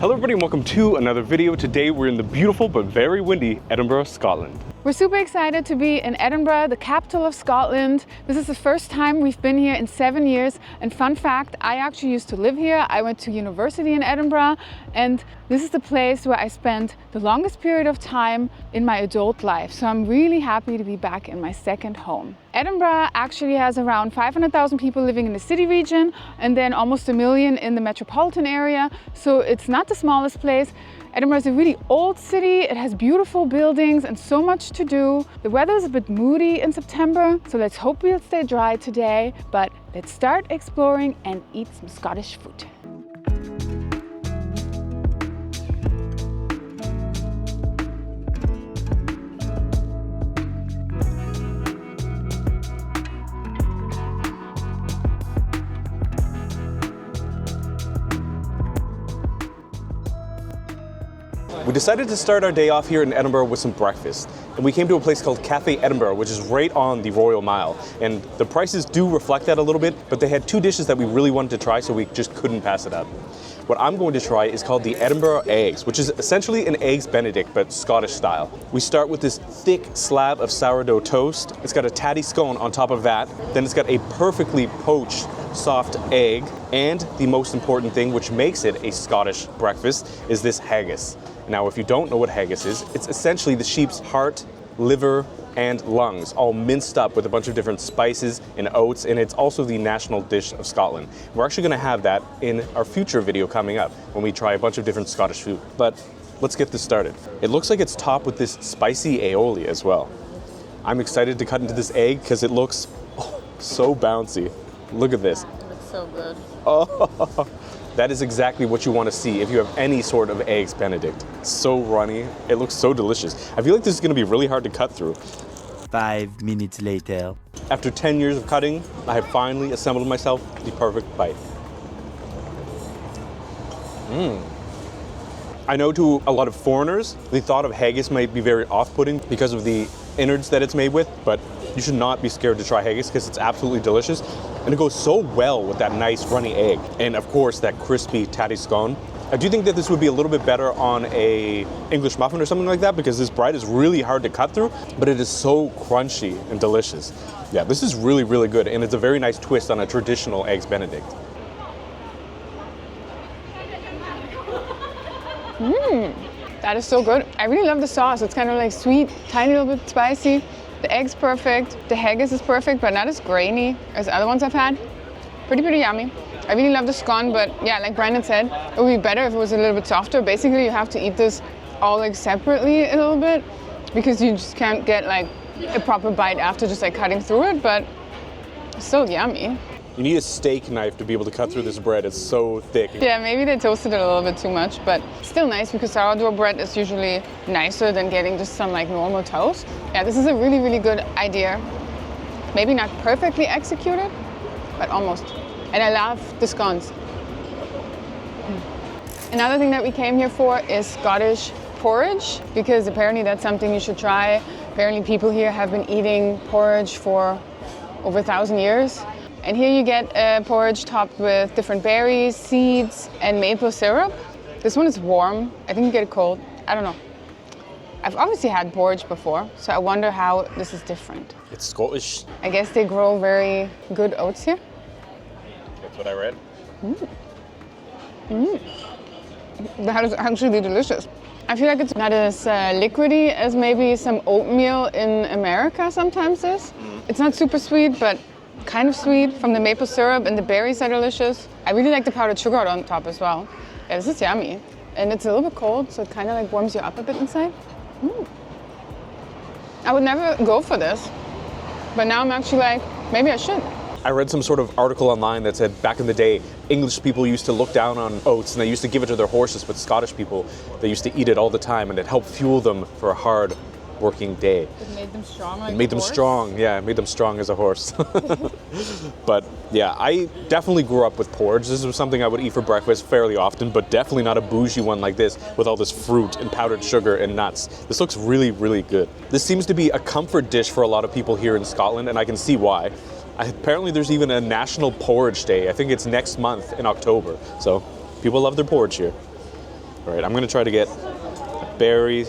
Hello everybody and welcome to another video. Today we're in the beautiful but very windy Edinburgh, Scotland. We're super excited to be in Edinburgh, the capital of Scotland. This is the first time we've been here in 7 years. And fun fact, I actually used to live here. I went to university in Edinburgh, and this is the place where I spent the longest period of time in my adult life. So I'm really happy to be back in my second home. Edinburgh actually has around 500,000 people living in the city region and then almost 1 million in the metropolitan area. So it's not the smallest place. Edinburgh is a really old city. It has beautiful buildings and so much to do. The weather is a bit moody in September, so let's hope we'll stay dry today. But let's start exploring and eat some Scottish food. We decided to start our day off here in Edinburgh with some breakfast. And we came to a place called Cafe Edinburgh, which is right on the Royal Mile. And the prices do reflect that a little bit, but they had 2 dishes that we really wanted to try, so we just couldn't pass it up. What I'm going to try is called the Edinburgh Eggs, which is essentially an Eggs Benedict, but Scottish style. We start with this thick slab of sourdough toast. It's got a tatty scone on top of that. Then it's got a perfectly poached soft egg. And the most important thing, which makes it a Scottish breakfast, is this haggis. Now, if you don't know what haggis is, it's essentially the sheep's heart, liver, and lungs, all minced up with a bunch of different spices and oats, and it's also the national dish of Scotland. We're actually going to have that in our future video coming up when we try a bunch of different Scottish food. But let's get this started. It looks like it's topped with this spicy aioli as well. I'm excited to cut into this egg because it looks so bouncy. Look at this. It looks so good. Oh, that is exactly what you want to see if you have any sort of Eggs Benedict. It's so runny. It looks so delicious. I feel like this is going to be really hard to cut through. 5 minutes later. After 10 years of cutting, I have finally assembled myself the perfect bite. I know to a lot of foreigners, the thought of haggis might be very off-putting because of the innards that it's made with, but you should not be scared to try haggis because it's absolutely delicious. And it goes so well with that nice runny egg. And of course, that crispy tatty scone. I do think that this would be a little bit better on a English muffin or something like that because this bread is really hard to cut through, but it is so crunchy and delicious. Yeah, this is really, really good. And it's a very nice twist on a traditional Eggs Benedict. That is so good. I really love the sauce. It's kind of like sweet, tiny little bit spicy. The egg's perfect. The haggis is perfect, but not as grainy as other ones I've had. Pretty yummy. I really love the scone, but yeah, like Brandon said, it would be better if it was a little bit softer. Basically, you have to eat this all like separately a little bit because you just can't get like a proper bite after just like cutting through it, but it's still yummy. You need a steak knife to be able to cut through this bread. It's so thick. Yeah, maybe they toasted it a little bit too much, but still nice because sourdough bread is usually nicer than getting just some like normal toast. Yeah, this is a really, really good idea. Maybe not perfectly executed, but almost. And I love the scones. Another thing that we came here for is Scottish porridge, because apparently that's something you should try. Apparently people here have been eating porridge for over 1,000 years. And here you get a porridge topped with different berries, seeds, and maple syrup. This one is warm. I think you get it cold. I don't know. I've obviously had porridge before, so I wonder how this is different. It's Scottish. I guess they grow very good oats here. That's what I read. That is actually delicious. I feel like it's not as liquidy as maybe some oatmeal in America sometimes is. It's not super sweet, but kind of sweet from the maple syrup, and the berries are delicious. I really like the powdered sugar on top as well. Yeah, this is yummy. And it's a little bit cold, so it kind of like warms you up a bit inside. I would never go for this, but now I'm actually like, maybe I should. I read some sort of article online that said back in the day, English people used to look down on oats and they used to give it to their horses, but Scottish people, they used to eat it all the time and it helped fuel them for a hard working day. It made them strong like It made them strong, yeah, it made them strong as a horse. But yeah, I definitely grew up with porridge. This was something I would eat for breakfast fairly often, but definitely not a bougie one like this with all this fruit and powdered sugar and nuts. This looks really, really good. This seems to be a comfort dish for a lot of people here in Scotland, and I can see why. Apparently there's even a National Porridge Day. I think it's next month in October. So people love their porridge here. All right, I'm gonna try to get a berry,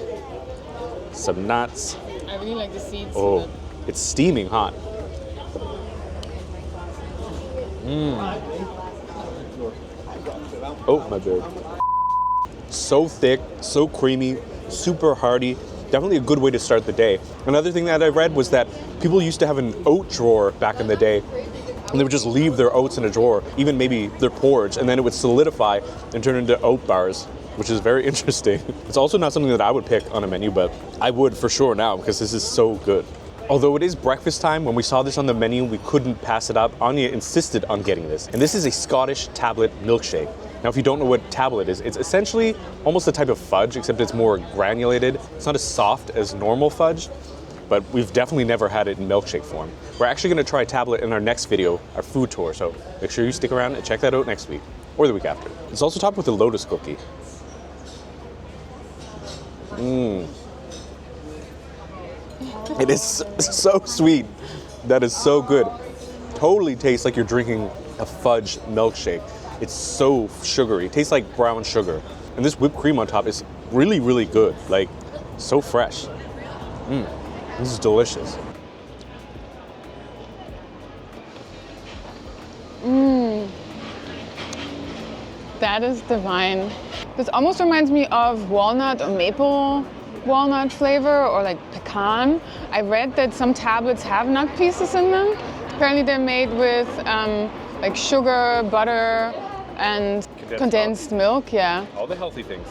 some nuts. I really like the seeds. Oh, it's steaming hot. Oh, my bad. So thick, so creamy, super hearty. Definitely a good way to start the day. Another thing that I read was that people used to have an oat drawer back in the day, and they would just leave their oats in a drawer, even maybe their porridge, and then it would solidify and turn into oat bars, which is very interesting. It's also not something that I would pick on a menu, but I would for sure now because this is so good. Although it is breakfast time, when we saw this on the menu, we couldn't pass it up. Anja insisted on getting this. And this is a Scottish tablet milkshake. Now, if you don't know what tablet is, it's essentially almost a type of fudge, except it's more granulated. It's not as soft as normal fudge, but we've definitely never had it in milkshake form. We're actually gonna try tablet in our next video, our food tour, so make sure you stick around and check that out next week, or the week after. It's also topped with a lotus cookie. It is so sweet. That is so good. Totally tastes like you're drinking a fudge milkshake. It's so sugary. It tastes like brown sugar. And this whipped cream on top is really, really good. Like, so fresh. This is delicious. That is divine. This almost reminds me of walnut or maple walnut flavor, or like pecan. I read that some tablets have nut pieces in them. Apparently they're made with like sugar, butter, and condensed milk, yeah. All the healthy things.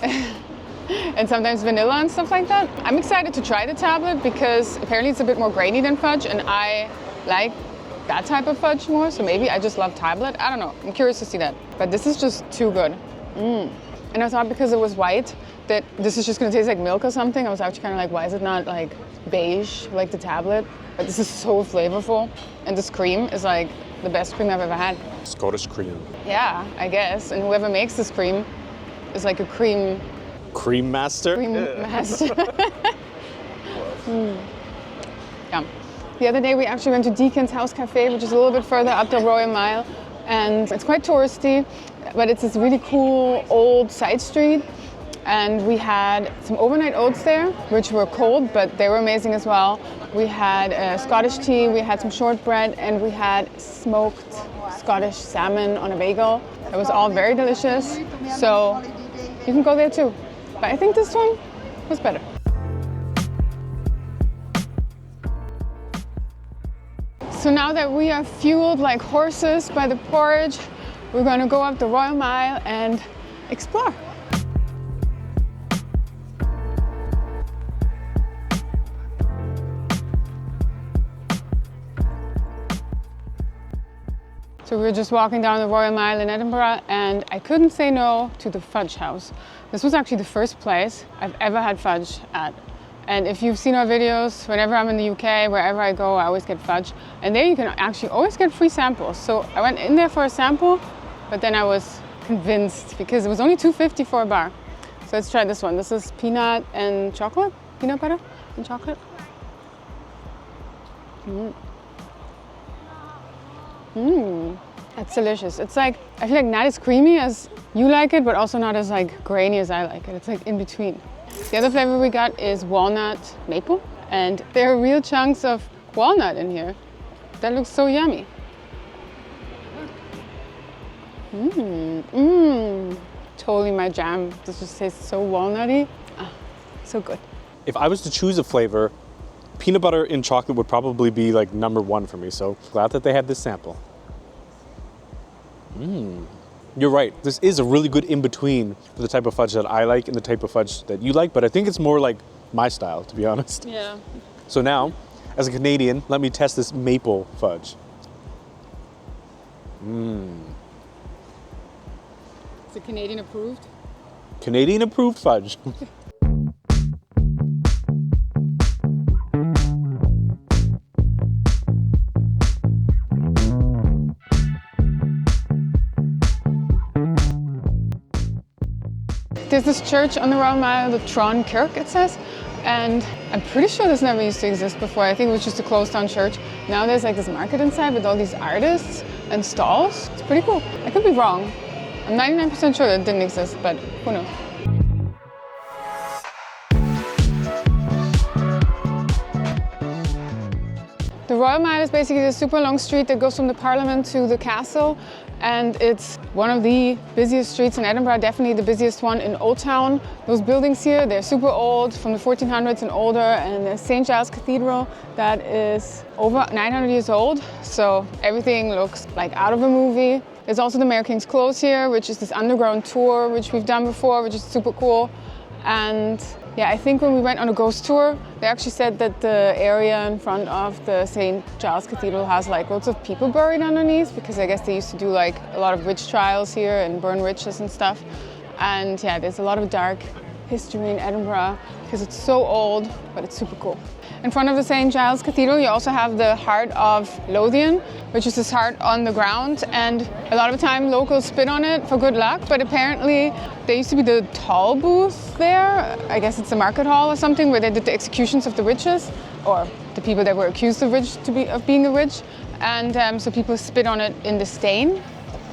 And sometimes vanilla and stuff like that. I'm excited to try the tablet because apparently it's a bit more grainy than fudge, and I like that type of fudge more, so maybe I just love tablet. I don't know, I'm curious to see that. But this is just too good. And I thought because it was white, that this is just gonna taste like milk or something. I was actually kind of like, why is it not like beige like the tablet? But this is so flavorful. And this cream is like the best cream I've ever had. Scottish cream. Yeah, I guess. And whoever makes this cream is like a cream master? master. Yeah. The other day we actually went to Deacon's House Cafe, which is a little bit further up the Royal Mile. And it's quite touristy, but it's this really cool old side street. And we had some overnight oats there, which were cold, but they were amazing as well. We had Scottish tea, we had some shortbread, and we had smoked Scottish salmon on a bagel. It was all very delicious, so you can go there too. But I think this one was better. So now that we are fueled like horses by the porridge, we're gonna go up the Royal Mile and explore. So we were just walking down the Royal Mile in Edinburgh, and I couldn't say no to the Fudge House. This was actually the first place I've ever had fudge at. And if you've seen our videos, whenever I'm in the UK, wherever I go, I always get fudge. And there you can actually always get free samples. So I went in there for a sample, but then I was convinced because it was only $2.50 for a bar. So let's try this one. This is peanut and chocolate, peanut butter and chocolate. That's delicious. It's like, I feel like not as creamy as you like it, but also not as like grainy as I like it. It's like in between. The other flavor we got is walnut maple, and there are real chunks of walnut in here. That looks so yummy. Totally my jam. This just tastes so walnutty. So good. If I was to choose a flavor, peanut butter and chocolate would probably be like #1 for me, so glad that they had this sample. You're right, this is a really good in-between for the type of fudge that I like and the type of fudge that you like, but I think it's more like my style, to be honest. Yeah. So now, as a Canadian, let me test this maple fudge. Is it Canadian approved? Canadian approved fudge. There's this church on the Royal Mile, the Tron Kirk, it says, and I'm pretty sure this never used to exist before. I think it was just a closed down church. Now there's like this market inside with all these artists and stalls. It's pretty cool. I could be wrong. I'm 99% sure that it didn't exist, but who knows? Royal Mile is basically a super long street that goes from the Parliament to the castle, and it's one of the busiest streets in Edinburgh, definitely the busiest one in Old Town. Those buildings here, they're super old, from the 1400s and older, and there's St. Giles Cathedral that is over 900 years old, so everything looks like out of a movie. There's also the Mayor King's Close here, which is this underground tour, which we've done before, which is super cool. And yeah, I think when we went on a ghost tour, they actually said that the area in front of the St. Giles Cathedral has like lots of people buried underneath, because I guess they used to do like a lot of witch trials here and burn witches and stuff. And yeah, there's a lot of dark history in Edinburgh because it's so old, but it's super cool. In front of the St. Giles Cathedral, you also have the Heart of Midlothian, which is this heart on the ground, and a lot of the time locals spit on it for good luck, but apparently there used to be the toll booth there. I guess it's a market hall or something where they did the executions of the witches, or the people that were accused of being a witch, and so people spit on it in the stain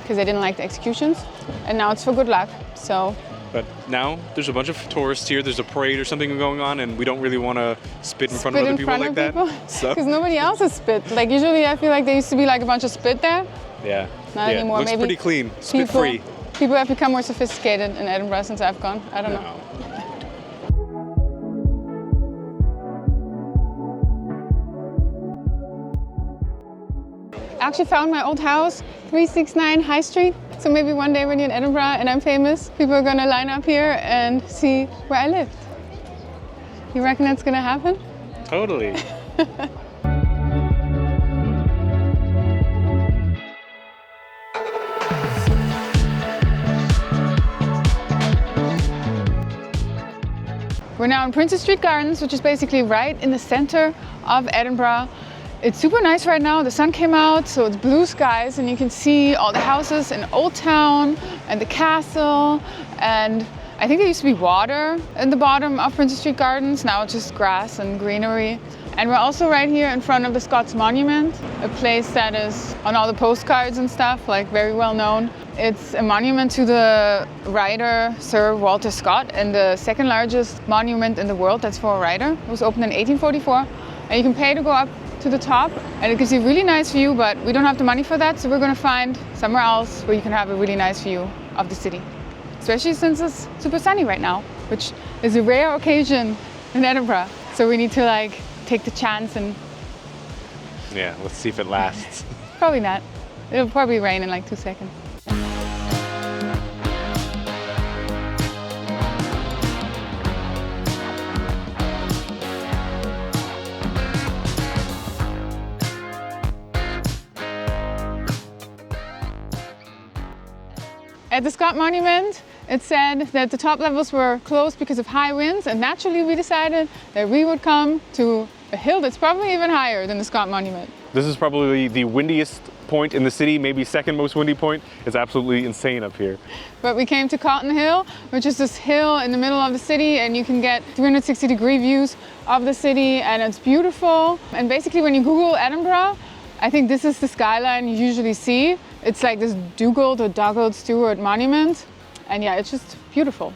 because they didn't like the executions, and now it's for good luck. So. But now there's a bunch of tourists here, there's a parade or something going on, and we don't really want to spit in front of other people like that. Because nobody else has spit. Like usually I feel like there used to be like a bunch of spit there. Yeah. Not anymore. Looks maybe pretty clean, spit free. People have become more sophisticated in Edinburgh since I've gone. I don't know. I actually found my old house, 369 High Street. So maybe one day when you're in Edinburgh and I'm famous, people are gonna line up here and see where I lived. You reckon that's gonna happen? Totally. We're now in Princess Street Gardens, which is basically right in the center of Edinburgh. It's super nice right now. The sun came out, so it's blue skies, and you can see all the houses in Old Town and the castle. And I think there used to be water in the bottom of Princess Street Gardens. Now it's just grass and greenery. And we're also right here in front of the Scots Monument, a place that is on all the postcards and stuff, like very well known. It's a monument to the writer Sir Walter Scott, and the second largest monument in the world that's for a writer. It was opened in 1844, and you can pay to go up to the top, and it gives you a really nice view, but we don't have the money for that, so we're going to find somewhere else where you can have a really nice view of the city. Especially since it's super sunny right now, which is a rare occasion in Edinburgh. So we need to like take the chance and... Yeah, let's see if it lasts. Probably not. It'll probably rain in like 2 seconds. At the Scott Monument, it said that the top levels were closed because of high winds, and naturally we decided that we would come to a hill that's probably even higher than the Scott Monument. This is probably the windiest point in the city, maybe second most windy point. It's absolutely insane up here. But we came to Calton Hill, which is this hill in the middle of the city, and you can get 360-degree views of the city, and it's beautiful. And basically when you Google Edinburgh, I think this is the skyline you usually see. It's like this Dugald or Dugald Stewart monument. And yeah, it's just beautiful.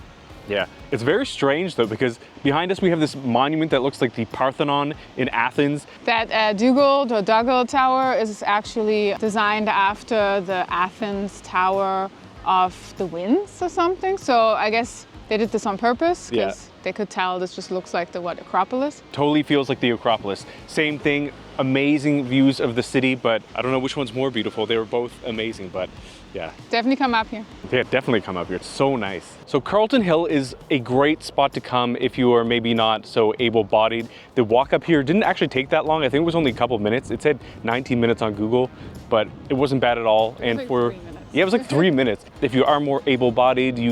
Yeah, it's very strange though, because behind us we have this monument that looks like the Parthenon in Athens. That Dugald or Dugald Tower is actually designed after the Athens Tower of the Winds or something. So I guess they did this on purpose, because they could tell this just looks like the Acropolis. Totally feels like the Acropolis. Same thing, amazing views of the city, but I don't know which one's more beautiful. They were both amazing, but yeah. Definitely come up here. Yeah, definitely come up here. It's so nice. So Calton Hill is a great spot to come if you are maybe not so able-bodied. The walk up here didn't actually take that long. I think it was only a couple of minutes. It said 19 minutes on Google, but it wasn't bad at all. And like for 3 minutes. Yeah, it was like 3 minutes. If you are more able-bodied, you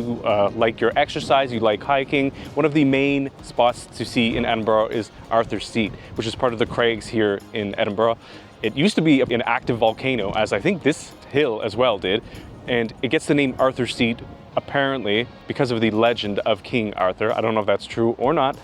like your exercise, you like hiking, one of the main spots to see in Edinburgh is Arthur's Seat, which is part of the Craigs here in Edinburgh. It used to be an active volcano, as I think this hill as well did, and it gets the name Arthur's Seat apparently because of the legend of King Arthur. I don't know if that's true or not,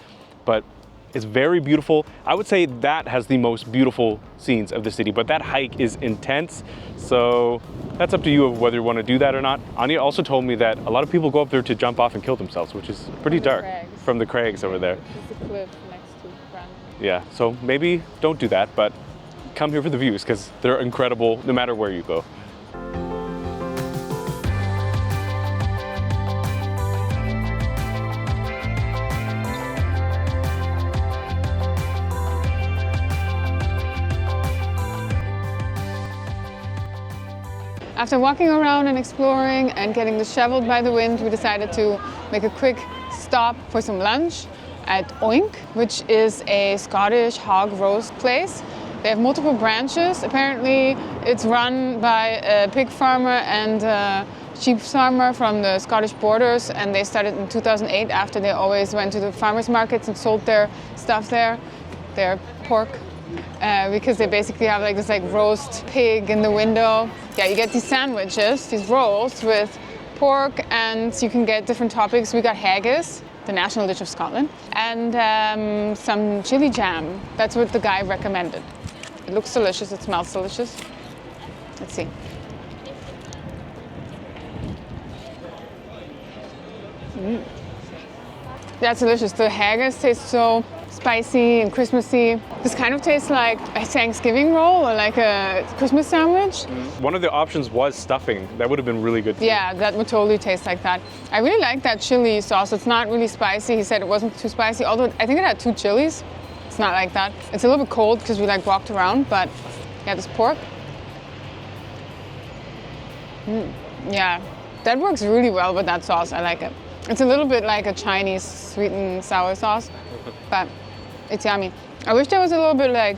but it's very beautiful. I would say that has the most beautiful scenes of the city, but that hike is intense. So that's up to you of whether you want to do that or not. Anja also told me that a lot of people go up there to jump off and kill themselves, which is pretty dark. From the Craigs over there. There's a cliff next to Bannerman. Yeah, so maybe don't do that, but come here for the views because they're incredible no matter where you go. After walking around and exploring and getting disheveled by the wind, we decided to make a quick stop for some lunch at Oink, which is a Scottish hog roast place. They have multiple branches. Apparently, it's run by a pig farmer and a sheep farmer from the Scottish borders, and they started in 2008 after they always went to the farmers markets and sold their stuff there, their pork. Because they basically have like this roast pig in the window. Yeah, you get these sandwiches, these rolls with pork, and you can get different toppings. We got haggis, the national dish of Scotland, and some chili jam. That's what the guy recommended. It looks delicious, it smells delicious. Let's see. That's delicious. The haggis tastes so spicy and Christmassy. This kind of tastes like a Thanksgiving roll or like a Christmas sandwich. One of the options was stuffing. That would have been really good too. Yeah, that would totally taste like that. I really like that chili sauce. It's not really spicy. He said it wasn't too spicy, although I think it had 2 chilies. It's not like that. It's a little bit cold because we walked around, but yeah, this pork. Yeah, that works really well with that sauce. I like it. It's a little bit like a Chinese sweet and sour sauce, but it's yummy. I wish there was a little bit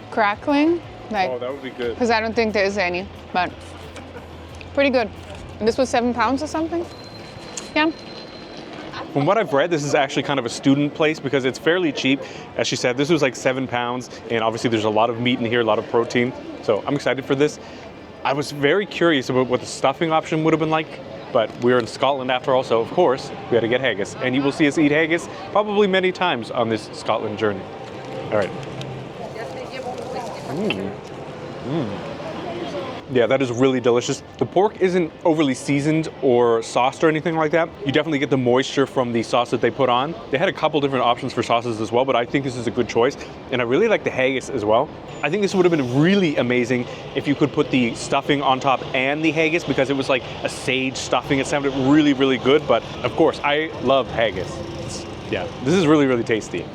crackling. Oh, that would be good. Because I don't think there is any, but pretty good. And this was £7 or something? Yeah. From what I've read, this is actually kind of a student place because it's fairly cheap. As she said, this was like £7, and obviously there's a lot of meat in here, a lot of protein. So I'm excited for this. I was very curious about what the stuffing option would have been like, but we're in Scotland after all, so of course we had to get haggis. And you will see us eat haggis probably many times on this Scotland journey. All right. Yeah, that is really delicious. The pork isn't overly seasoned or sauced or anything like that. You definitely get the moisture from the sauce that they put on. They had a couple different options for sauces as well, but I think this is a good choice. And I really like the haggis as well. I think this would have been really amazing if you could put the stuffing on top and the haggis, because it was like a sage stuffing. It sounded really, really good. But of course, I love haggis. Yeah, this is really, really tasty.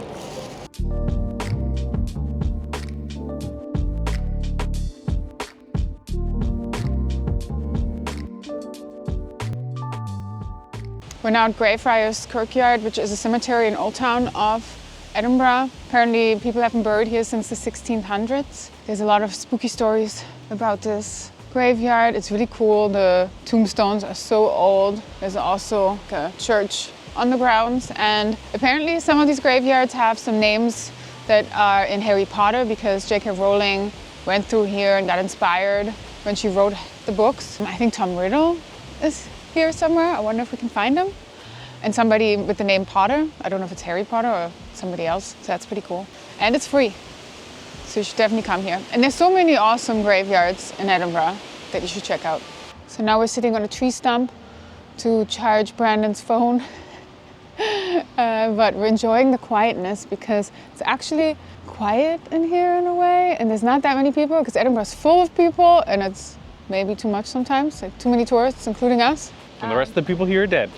We're now at Greyfriar's Kirkyard, which is a cemetery in Old Town of Edinburgh. Apparently people have been buried here since the 1600s. There's a lot of spooky stories about this graveyard. It's really cool. The tombstones are so old. There's also a church on the grounds, and apparently some of these graveyards have some names that are in Harry Potter because J.K. Rowling went through here and got inspired when she wrote the books. I think Tom Riddle is here somewhere. I wonder if we can find him. And somebody with the name Potter. I don't know if it's Harry Potter or somebody else. So that's pretty cool. And it's free. So you should definitely come here. And there's so many awesome graveyards in Edinburgh that you should check out. So now we're sitting on a tree stump to charge Brandon's phone. But we're enjoying the quietness because it's actually quiet in here in a way. And there's not that many people because Edinburgh's full of people, and it's maybe too much sometimes, like too many tourists, including us. And the rest of the people here are dead.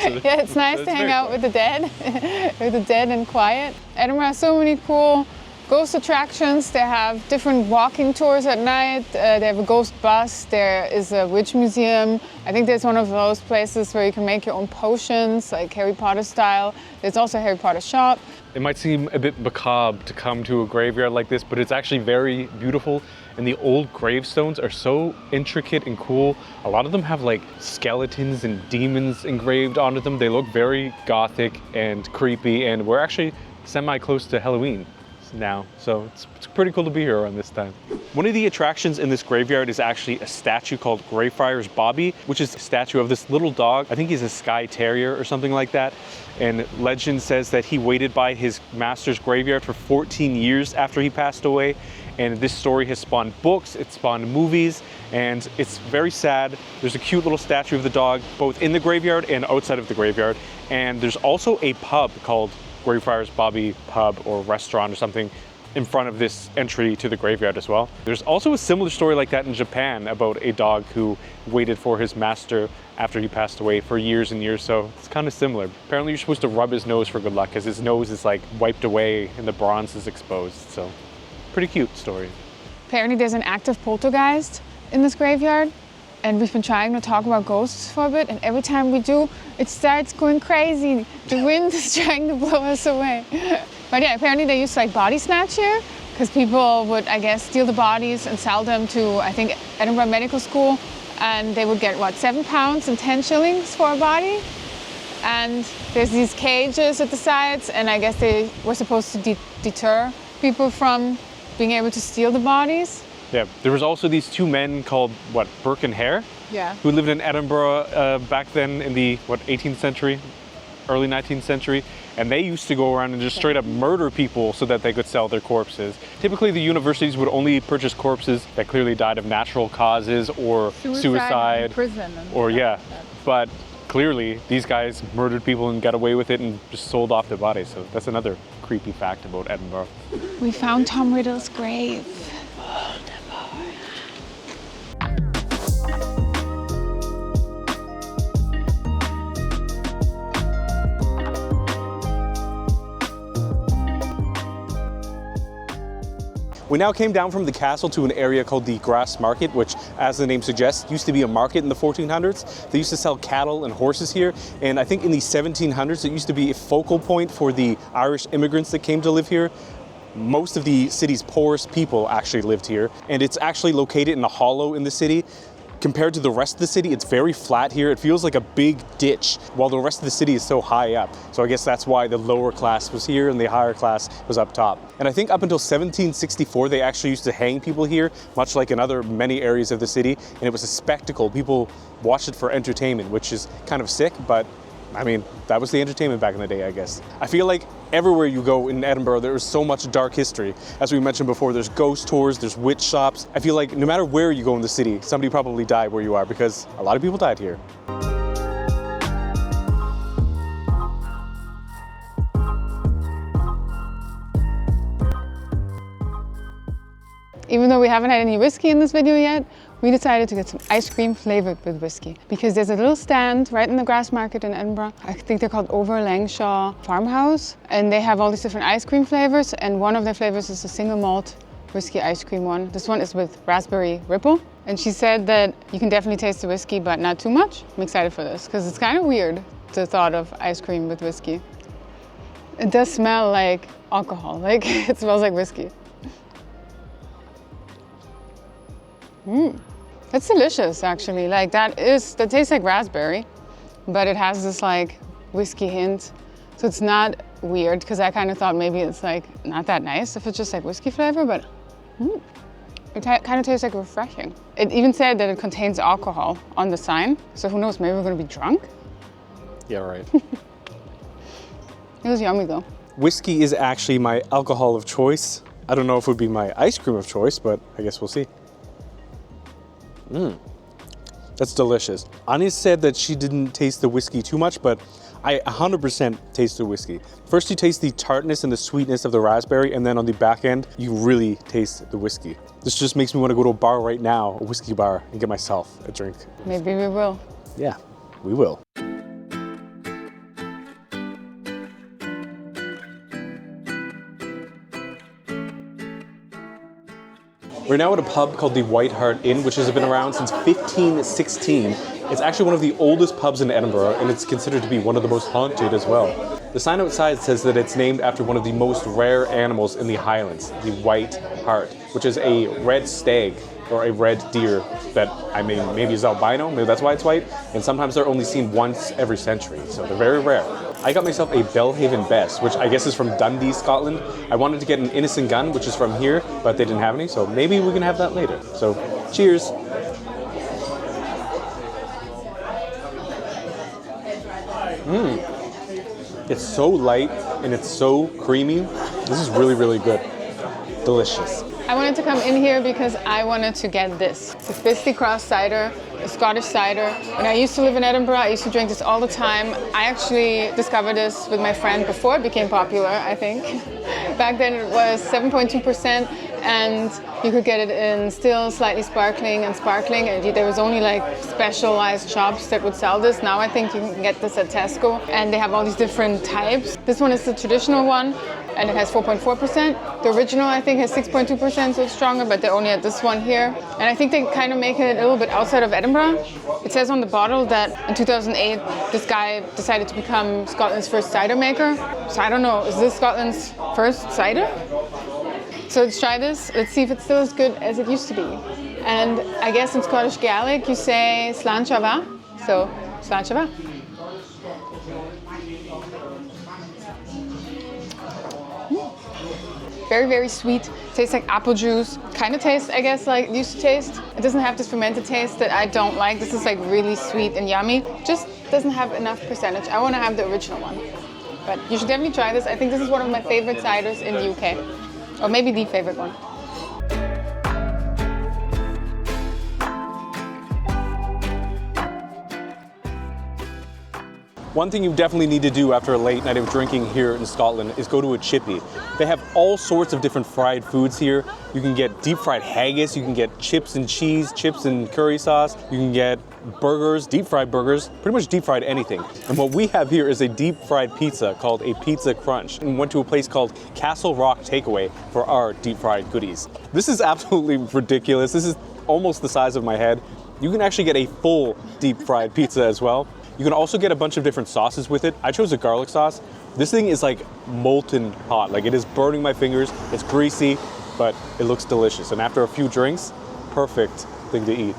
So yeah, it's nice to hang out with the dead, and quiet. Edinburgh has so many cool ghost attractions. They have different walking tours at night. They have a ghost bus. There is a witch museum. I think there's one of those places where you can make your own potions, like Harry Potter style. There's also a Harry Potter shop. It might seem a bit macabre to come to a graveyard like this, but it's actually very beautiful. And the old gravestones are so intricate and cool. A lot of them have like skeletons and demons engraved onto them. They look very gothic and creepy, and we're actually semi-close to Halloween now, so it's pretty cool to be here around this time. One of the attractions in this graveyard is actually a statue called Greyfriar's Bobby, which is a statue of this little dog. I think he's a Skye Terrier or something like that. And legend says that he waited by his master's graveyard for 14 years after he passed away. And this story has spawned books, it's spawned movies, and it's very sad. There's a cute little statue of the dog, both in the graveyard and outside of the graveyard. And there's also a pub called Greyfriar's Bobby Pub or restaurant or something in front of this entry to the graveyard as well. There's also a similar story like that in Japan about a dog who waited for his master after he passed away for years and years, so it's kind of similar. Apparently you're supposed to rub his nose for good luck because his nose is like wiped away and the bronze is exposed, so pretty cute story. Apparently there's an active poltergeist in this graveyard, and we've been trying to talk about ghosts for a bit, and every time we do, it starts going crazy. The wind is trying to blow us away. But yeah, apparently they used to like body snatch here, because people would, I guess, steal the bodies and sell them to, I think, Edinburgh Medical School, and they would get, what, 7 pounds and 10 shillings for a body? And there's these cages at the sides, and I guess they were supposed to deter people from being able to steal the bodies. Yeah, there was also these 2 men called, what, Burke and Hare? Yeah. Who lived in Edinburgh back then in the, what, 18th century, early 19th century. And they used to go around and just straight up murder people so that they could sell their corpses. Typically the universities would only purchase corpses that clearly died of natural causes or suicide prison or yeah. But clearly these guys murdered people and got away with it and just sold off their bodies. So that's another creepy fact about Edinburgh. We found Tom Riddle's grave. We now came down from the castle to an area called the Grassmarket, which, as the name suggests, used to be a market in the 1400s. They used to sell cattle and horses here, and I think in the 1700s it used to be a focal point for the Irish immigrants that came to live here. Most of the city's poorest people actually lived here, and it's actually located in a hollow in the city. Compared to the rest of the city, it's very flat here. It feels like a big ditch, while the rest of the city is so high up. So I guess that's why the lower class was here and the higher class was up top. And I think up until 1764, they actually used to hang people here, much like in other many areas of the city. And it was a spectacle. People watched it for entertainment, which is kind of sick, but I mean, that was the entertainment back in the day, I guess. I feel like everywhere you go in Edinburgh, there is so much dark history. As we mentioned before, there's ghost tours, there's witch shops. I feel like no matter where you go in the city, somebody probably died where you are because a lot of people died here. Even though we haven't had any whiskey in this video yet, we decided to get some ice cream flavored with whiskey because there's a little stand right in the Grassmarket in Edinburgh. I think they're called Over Langshaw Farmhouse, and they have all these different ice cream flavors, and one of their flavors is a single malt whiskey ice cream one. This one is with raspberry ripple, and she said that you can definitely taste the whiskey, but not too much. I'm excited for this because it's kind of weird, the thought of ice cream with whiskey. It does smell like alcohol, like it smells like whiskey. It's delicious, actually. Like that tastes like raspberry, but it has this like whiskey hint. So it's not weird because I kind of thought maybe it's like not that nice if it's just like whiskey flavor, but it kind of tastes like refreshing. It even said that it contains alcohol on the sign. So who knows, maybe we're gonna be drunk? Yeah, right. It was yummy though. Whiskey is actually my alcohol of choice. I don't know if it would be my ice cream of choice, but I guess we'll see. That's delicious. Anja said that she didn't taste the whiskey too much, but I 100% taste the whiskey. First you taste the tartness and the sweetness of the raspberry, and then on the back end, you really taste the whiskey. This just makes me want to go to a bar right now, a whiskey bar, and get myself a drink. Maybe we will. Yeah, we will. We're now at a pub called the White Hart Inn, which has been around since 1516. It's actually one of the oldest pubs in Edinburgh, and it's considered to be one of the most haunted as well. The sign outside says that it's named after one of the most rare animals in the Highlands, the White Hart, which is a red stag or a red deer that, I mean, maybe is albino, maybe that's why it's white, and sometimes they're only seen once every century, so they're very rare. I got myself a Belhaven Bess, which I guess is from Dundee, Scotland. I wanted to get an Innocent Gun, which is from here, but they didn't have any, so maybe we can have that later. So, cheers. It's so light and it's so creamy. This is really, really good. Delicious. I wanted to come in here because I wanted to get this. It's a Fisty Cross cider a Scottish cider. When I used to live in Edinburgh, I used to drink this all the time. I actually discovered this with my friend before it became popular, I think. Back then it was 7.2%, and you could get it in still, slightly sparkling, and sparkling. And there was only like specialized shops that would sell this. Now I think you can get this at Tesco, and they have all these different types. This one is the traditional one, and it has 4.4%. The original, I think, has 6.2%, so it's stronger, but they only had this one here. And I think they kind of make it a little bit outside of Edinburgh. It says on the bottle that in 2008, this guy decided to become Scotland's first cider maker. So I don't know, is this Scotland's first cider? So let's try this. Let's see if it's still as good as it used to be. And I guess in Scottish Gaelic, you say Slanchava. So, Slanchava. Very, very sweet. Tastes like apple juice. Kind of tastes, I guess, like it used to taste. It doesn't have this fermented taste that I don't like. This is like really sweet and yummy. Just doesn't have enough percentage. I want to have the original one. But you should definitely try this. I think this is one of my favorite ciders in the UK. Or maybe the favorite one. One thing you definitely need to do after a late night of drinking here in Scotland is go to a chippy. They have all sorts of different fried foods here. You can get deep fried haggis, you can get chips and cheese, chips and curry sauce, you can get burgers, deep fried burgers, pretty much deep fried anything. And what we have here is a deep fried pizza called a Pizza Crunch, and went to a place called Castle Rock Takeaway for our deep fried goodies. This is absolutely ridiculous. This is almost the size of my head. You can actually get a full deep fried pizza as well. You can also get a bunch of different sauces with it. I chose a garlic sauce. This thing is like molten hot. Like it is burning my fingers. It's greasy, but it looks delicious. And after a few drinks, perfect thing to eat.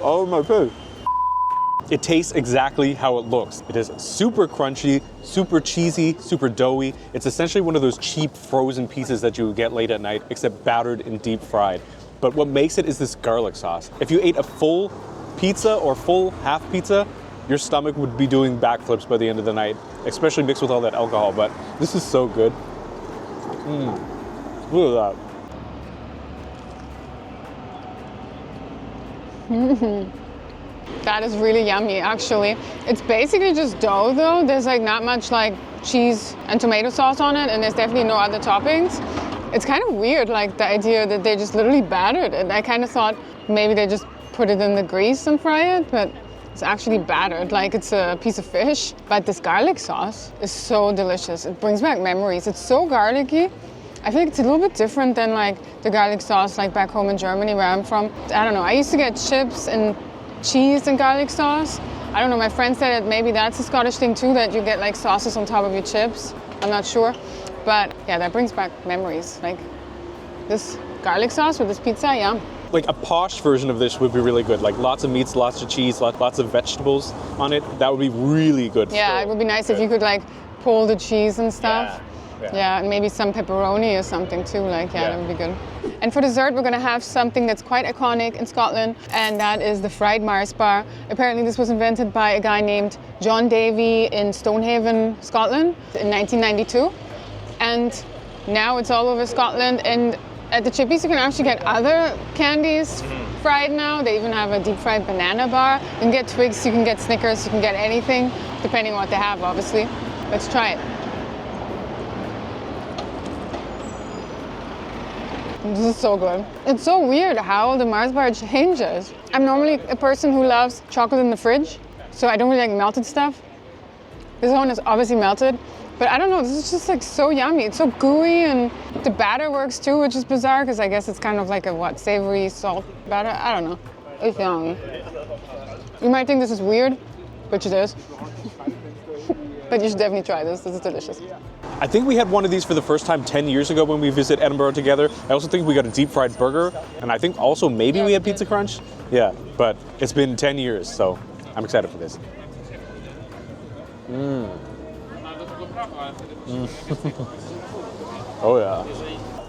Oh my god. It tastes exactly how it looks. It is super crunchy, super cheesy, super doughy. It's essentially one of those cheap frozen pizzas that you would get late at night, except battered and deep fried. But what makes it is this garlic sauce. If you ate a full pizza or full half pizza, your stomach would be doing backflips by the end of the night, especially mixed with all that alcohol. But this is so good. Look at that. That is really yummy, actually. It's basically just dough, though. There's like not much like cheese and tomato sauce on it, and there's definitely no other toppings. It's kind of weird, like the idea that they just literally battered it. I kind of thought maybe they just put it in the grease and fry it, but it's actually battered, like it's a piece of fish. But this garlic sauce is so delicious. It brings back memories. It's so garlicky. I feel like it's a little bit different than like the garlic sauce like back home in Germany where I'm from. I don't know, I used to get chips and cheese and garlic sauce. I don't know, my friend said that maybe that's a Scottish thing too, that you get like sauces on top of your chips. I'm not sure. But yeah, that brings back memories. Like this garlic sauce with this pizza, yum. Like a posh version of this would be really good. Like lots of meats, lots of cheese, lots of vegetables on it. That would be really good. Yeah, it would be nice if you could like pull the cheese and stuff. Yeah, and maybe some pepperoni or something too. Like, that would be good. And for dessert, we're gonna have something that's quite iconic in Scotland, and that is the fried Mars bar. Apparently this was invented by a guy named John Davy in Stonehaven, Scotland in 1992. And now it's all over Scotland, and at the Chippies you can actually get other candies fried now. They even have a deep fried banana bar. You can get Twigs, you can get Snickers, you can get anything, depending on what they have, obviously. Let's try it. This is so good. It's so weird how the Mars bar changes. I'm normally a person who loves chocolate in the fridge, so I don't really like melted stuff. This one is obviously melted, but I don't know, this is just like so yummy. It's so gooey, and the batter works too, which is bizarre because I guess it's kind of like a savory salt batter? I don't know. It's yummy. You might think this is weird, which it is. But you should definitely try this. This is delicious. I think we had one of these for the first time 10 years ago when we visited Edinburgh together. I also think we got a deep fried burger, and I think also maybe we had Pizza Crunch. Yeah, but it's been 10 years, so I'm excited for this. Oh yeah.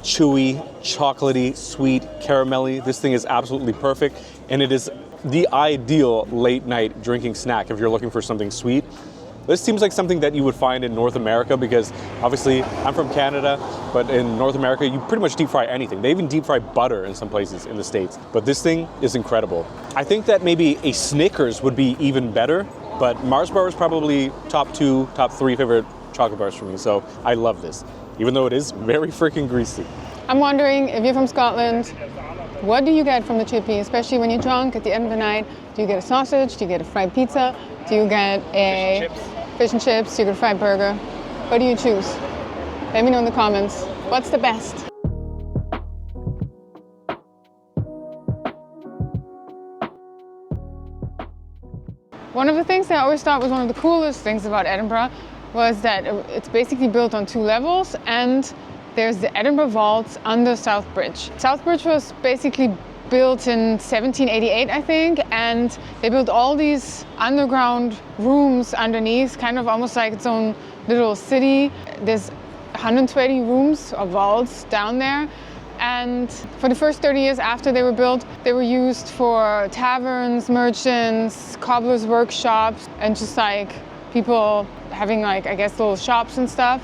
Chewy, chocolatey, sweet, caramelly. This thing is absolutely perfect, and it is the ideal late night drinking snack if you're looking for something sweet. This seems like something that you would find in North America because obviously I'm from Canada, but in North America you pretty much deep fry anything. They even deep fry butter in some places in the States. But this thing is incredible. I think that maybe a Snickers would be even better, but Mars bar is probably top 2, top 3 favorite chocolate bars for me. So I love this, even though it is very freaking greasy. I'm wondering, if you're from Scotland, what do you get from the chippy, especially when you're drunk at the end of the night? Do you get a sausage? Do you get a fried pizza? Do you get a fish and chips? Do you get a fried burger? What do you choose? Let me know in the comments. What's the best? One of the things that I always thought was one of the coolest things about Edinburgh was that it's basically built on 2 levels, and there's the Edinburgh Vaults under South Bridge. South Bridge was basically built in 1788, I think, and they built all these underground rooms underneath, kind of almost like its own little city. There's 120 rooms or vaults down there, and for the first 30 years after they were built, they were used for taverns, merchants, cobblers' workshops, and just like people having like, I guess, little shops and stuff.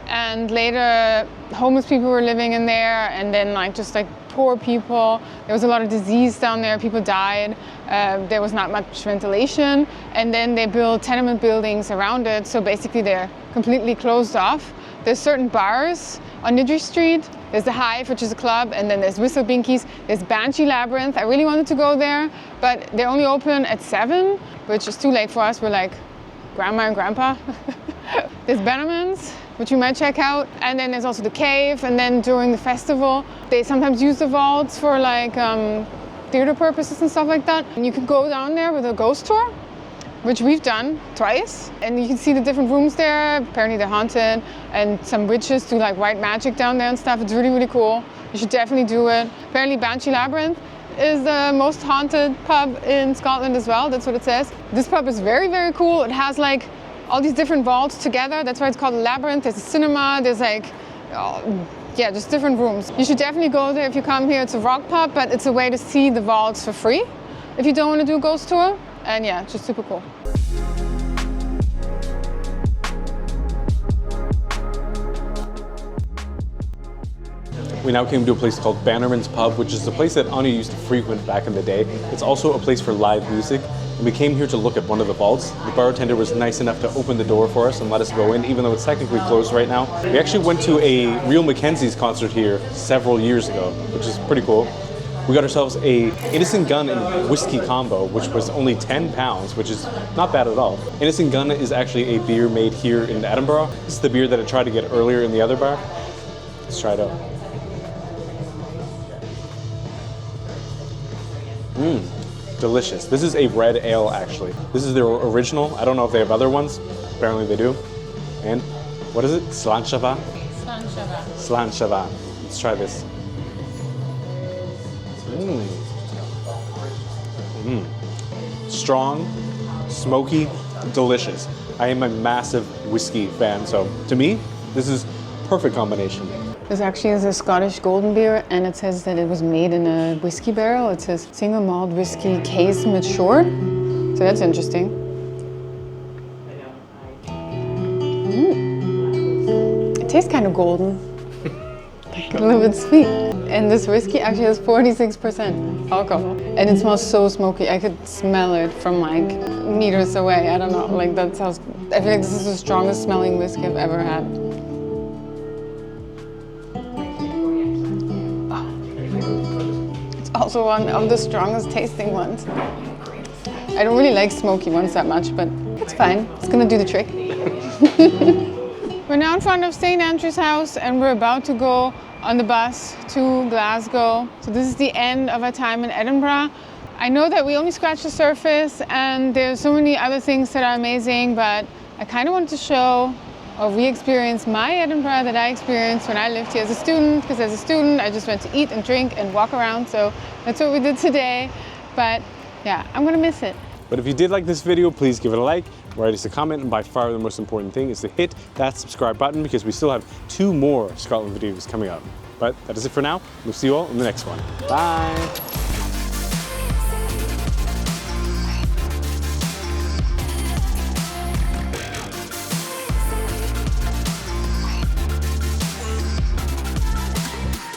And later, homeless people were living in there, and then like just like poor people. There was a lot of disease down there, people died. There was not much ventilation, and then they built tenement buildings around it, so basically they're completely closed off. There's certain bars on Nidri Street. There's the Hive, which is a club, and then there's Whistle Binkies. There's Banshee Labyrinth. I really wanted to go there, but they're only open at 7, which is too late for us. We're like grandma and grandpa. There's Bannerman's, which you might check out. And then there's also the Cave, and then during the festival, they sometimes use the vaults for like theater purposes and stuff like that. And you can go down there with a ghost tour, which we've done twice. And you can see the different rooms there. Apparently they're haunted, and some witches do like white magic down there and stuff. It's really, really cool. You should definitely do it. Apparently Banshee Labyrinth is the most haunted pub in Scotland as well. That's what it says. This pub is very, very cool. It has like all these different vaults together. That's why it's called a labyrinth. There's a cinema. There's like, yeah, just different rooms. You should definitely go there if you come here. It's a rock pub, but it's a way to see the vaults for free if you don't want to do a ghost tour. And yeah, just super cool. We now came to a place called Bannerman's Pub, which is a place that Anja used to frequent back in the day. It's also a place for live music, and we came here to look at one of the vaults. The bartender was nice enough to open the door for us and let us go in, even though it's technically closed right now. We actually went to a Real Mackenzie's concert here several years ago, which is pretty cool. We got ourselves a Innocent Gun and Whiskey combo, which was only £10, which is not bad at all. Innocent Gun is actually a beer made here in Edinburgh. This is the beer that I tried to get earlier in the other bar. Let's try it out. Delicious. This is a red ale, actually. This is their original. I don't know if they have other ones. Apparently they do. And what is it? Slanshava? Slanshava. Slanshava. Let's try this. Strong, smoky, delicious. I am a massive whiskey fan, so to me, this is perfect combination. This actually is a Scottish golden beer, and it says that it was made in a whiskey barrel. It says single malt whiskey case matured. So that's interesting. It tastes kind of golden. Like a little bit sweet. And this whiskey actually has 46% alcohol. And it smells so smoky. I could smell it from like meters away. I don't know, like that sounds, I feel like this is the strongest smelling whiskey I've ever had. Also one of the strongest tasting ones. I don't really like smoky ones that much, but it's fine. It's gonna do the trick. We're now in front of St. Andrew's House, and we're about to go on the bus to Glasgow. So this is the end of our time in Edinburgh. I know that we only scratched the surface, and there's so many other things that are amazing, but I kind of wanted to show or re-experience my Edinburgh that I experienced when I lived here as a student, because as a student I just went to eat and drink and walk around, so that's what we did today. But yeah, I'm gonna miss it. But if you did like this video, please give it a like, write us a comment, and by far the most important thing is to hit that subscribe button, because we still have 2 more Scotland videos coming up. But that is it for now. We'll see you all in the next one. Bye!